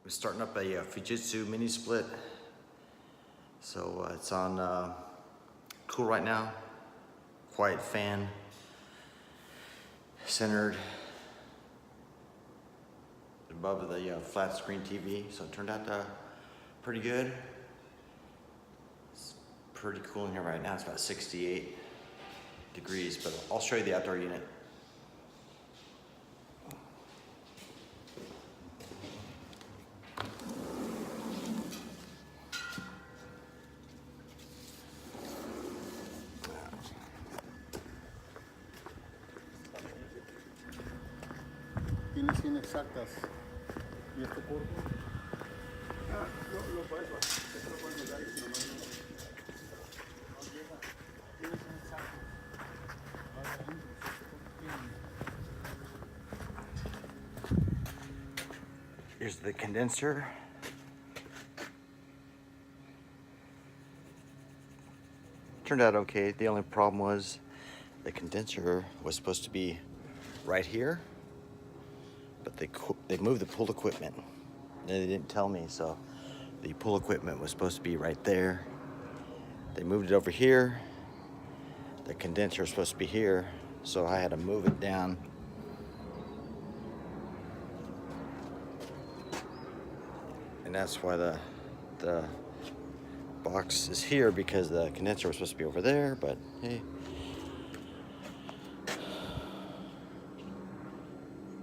I'm starting up a Fujitsu mini split. So it's on cool right now. Quiet fan, centered above the flat screen TV. So it turned out pretty good. It's pretty cool in here right now. It's about 68 degrees, but I'll show you the outdoor unit. Tiene 100 exactas. ¿Y esto corto? Lo puedes bajar. Esto lo puedes meter y si no llega. Tiene 100 exactas. Here's the condenser. Turned out okay. The only problem was the condenser was supposed to be right here, but they moved the pool equipment. They didn't tell me, so the pool equipment was supposed to be right there. They moved it over here. The condenser was supposed to be here, so I had to move it down. And that's why the box is here, because the condenser was supposed to be over there, but hey.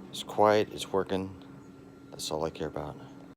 It's quiet, it's working. That's all I care about.